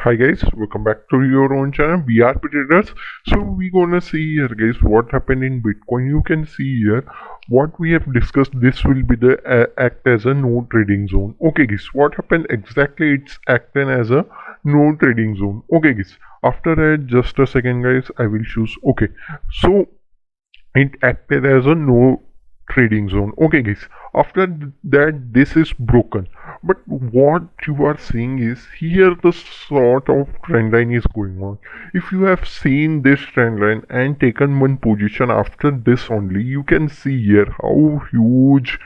Hi guys, welcome back to your own channel BRP Traders. So we gonna see here guys what happened in Bitcoin. You can see here what we have discussed. This will be the act as a no trading zone. Okay guys, what happened exactly? It's acting as a no trading zone. Okay guys, after that just a second guys, I will choose. Okay, so it acted as a no trading zone. Okay guys, after that this is broken, but what you are seeing is here the sort of trend line is going on. If you have seen this trend line and taken one position after this only, you can see here how huge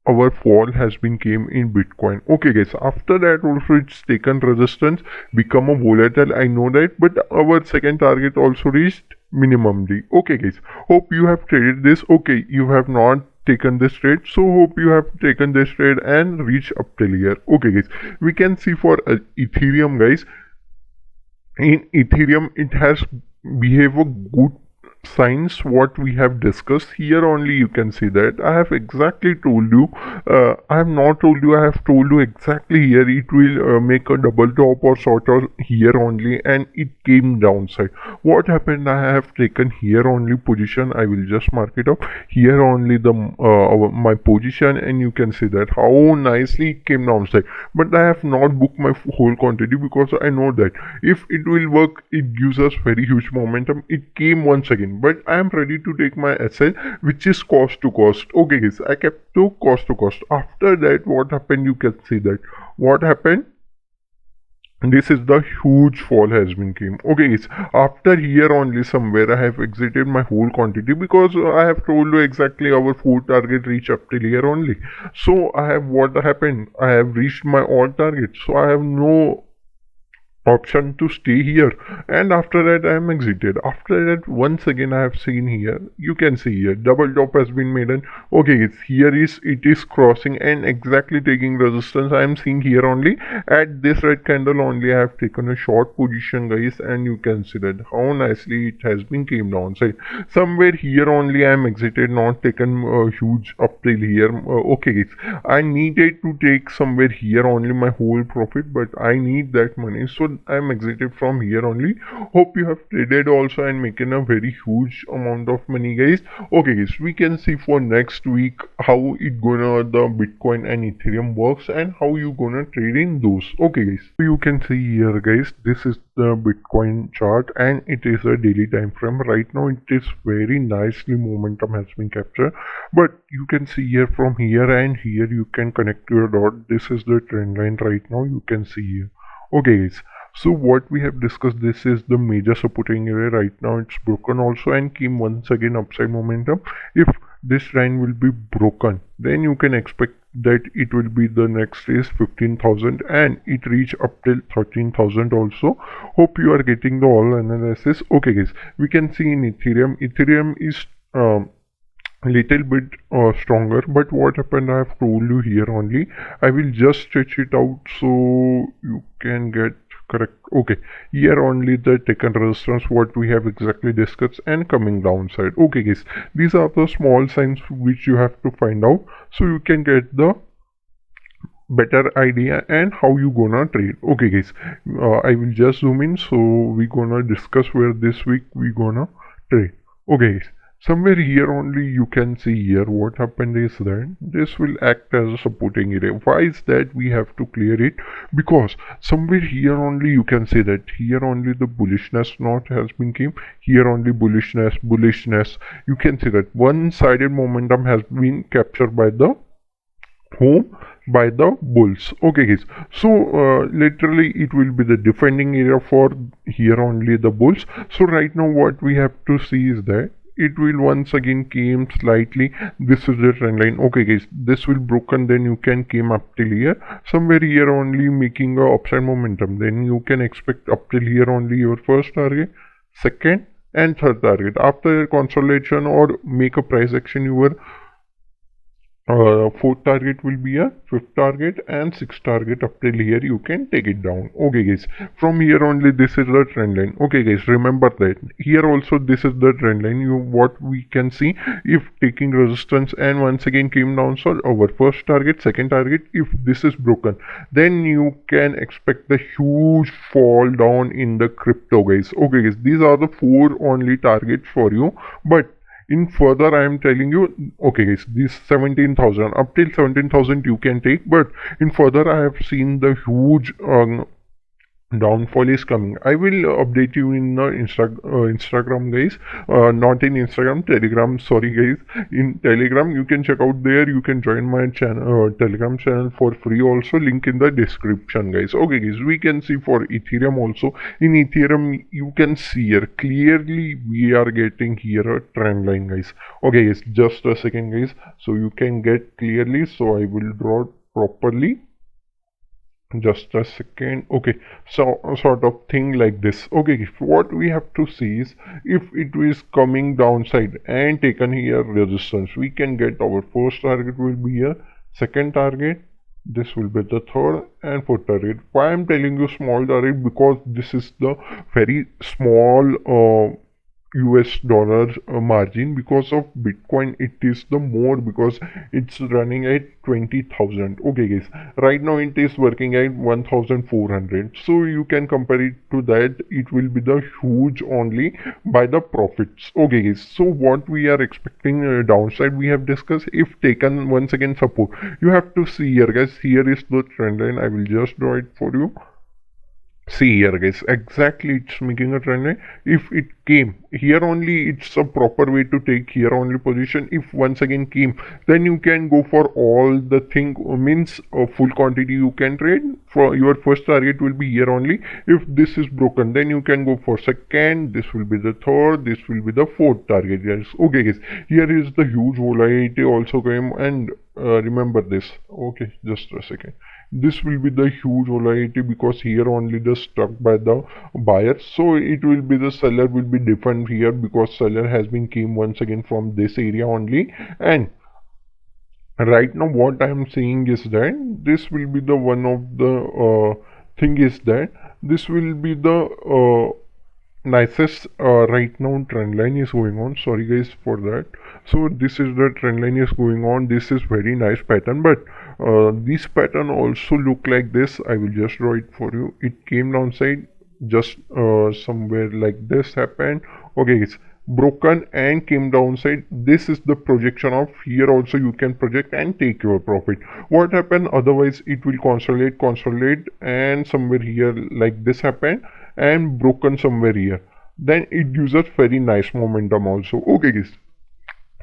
our fall has been came in Bitcoin. Okay guys, after that also it's taken resistance, become a volatile, I know that, but our second target also reached minimumly. Okay guys, hope you have traded this. Okay, you have not taken this trade, so hope you have taken this trade and reach up till here. Okay guys, we can see for Ethereum guys, in Ethereum it has behaved a good signs what we have discussed here. Only you can see that I have exactly told you, I have not told you, I have told you exactly here it will make a double top or sort of here only, and it came downside. What happened? I have taken here only position. I will just mark it up here only the my position, and you can see that how nicely it came downside. But I have not booked my whole quantity because I know that if it will work, it gives us very huge momentum. It came once again, but I am ready to take my SL, which is cost to cost. Okay guys, I kept to cost. After that what happened? You can see that what happened. This is the huge fall has been came. Okay guys, after here only somewhere I have exited my whole quantity because I have told you exactly our full target reach up till here only. So I have, what happened, I have reached my all target, so I have no option to stay here, and after that I am exited. After that once again I have seen here, you can see here double top has been made, and okay it's here is it is crossing and exactly taking resistance. I am seeing here only at this red candle only I have taken a short position guys, and you can see that how nicely it has been came down. So somewhere here only I am exited, not taken huge up till here. Okay guys, I needed to take somewhere here only my whole profit, but I need that money, so I'm exited from here only. Hope you have traded also and making a very huge amount of money guys. Okay guys, we can see for next week how it gonna the Bitcoin and Ethereum works and how you gonna trade in those. Okay guys, so you can see here guys, this is the Bitcoin chart and it is a daily time frame. Right now it is very nicely momentum has been captured, but you can see here from here and here you can connect your dot. This is the trend line right now, you can see here. Okay guys, so what we have discussed, this is the major supporting area. Right now it's broken also and came once again upside momentum. If this line will be broken, then you can expect that it will be the next is 15,000 and it reach up till 13,000 also. Hope you are getting the all analysis. Okay guys, we can see in Ethereum is little bit stronger, but what happened, I have told you here only. I will just stretch it out so you can get correct. Okay, here only the taken resistance what we have exactly discussed and coming downside. Okay guys, these are the small signs which you have to find out so you can get the better idea and how you gonna trade. Okay guys, I will just zoom in, so we gonna discuss where this week we gonna trade. Okay guys, somewhere here only you can see here what happened is that this will act as a supporting area. Why is that? We have to clear it because somewhere here only you can see that here only the bullishness knot has been came, here only bullishness. You can see that one-sided momentum has been captured by the home, by the bulls. Okay guys, so literally it will be the defending area for here only the bulls. So right now what we have to see is that it will once again came slightly. This is the trend line. Okay guys, this will broken, then you can came up till here, somewhere here only making a upside momentum. Then you can expect up till here only your first target, second and third target. After consolidation or make a price action, your fourth target will be a fifth target, and sixth target up till here you can take it down. Okay guys, from here only this is the trend line. Okay guys, remember that here also this is the trend line. What we can see, if taking resistance and once again came down, so our first target, second target, if this is broken, then you can expect the huge fall down in the crypto guys. Okay guys, these are the four only targets for you, but in further I am telling you, okay guys, this 17,000 up till 17,000 you can take, but in further I have seen the huge downfall is coming. I will update you in Instagram guys, not in Instagram, Telegram, sorry guys. In Telegram you can check out there, you can join my channel, Telegram channel for free also, link in the description guys. Okay guys, we can see for Ethereum also. In Ethereum you can see here clearly we are getting here a trend line guys. Okay guys, just a second guys, so you can get clearly, so I will draw it properly. Just a second. Okay, so sort of thing like this. Okay, what we have to see is, if it is coming downside and taken here resistance, we can get our first target will be here, second target, this will be the third, and fourth target. Why I'm telling you small target, because this is the very small US dollars margin. Because of Bitcoin it is the more, because it's running at 20,000. okay guys, right now it is working at 1,400, so you can compare it to that, it will be the huge only by the profits. Okay guys, so what we are expecting downside we have discussed. If taken once again support, you have to see here guys, here is the trend line. I will just draw it for you. See here guys, exactly it's making a trend line. If it came here only, it's a proper way to take here only position. If once again came, then you can go for all the thing, means full quantity you can trade. For your first target will be here only. If this is broken, then you can go for second, this will be the third, this will be the fourth target guys. Okay guys, here is the huge volatility also came, and remember this. Okay, just a second, this will be the huge volatility, because here only the stuck by the buyer, so it will be the seller will be different here, because seller has been came once again from this area only. And right now what I am saying is that this will be the one of the thing is that this will be the nicest right now trend line is going on. Sorry guys for that. So this is the trend line is going on. This is very nice pattern, but this pattern also look like this. I will just draw it for you. It came downside, just somewhere like this happened. Okay, it's broken and came downside. This is the projection of here. Also you can project and take your profit. What happened otherwise, it will consolidate, and somewhere here like this happened and broken somewhere here, then it gives us very nice momentum also. Okay guys,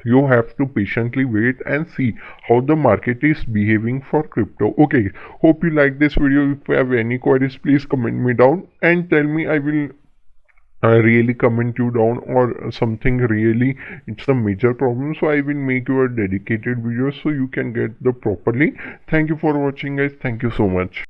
you have to patiently wait and see how the market is behaving for crypto. Okay, hope you like this video. If you have any queries, please comment me down and tell me. I will really comment you down, or something really it's a major problem, so I will make you a dedicated video so you can get the properly. Thank you for watching guys, thank you so much.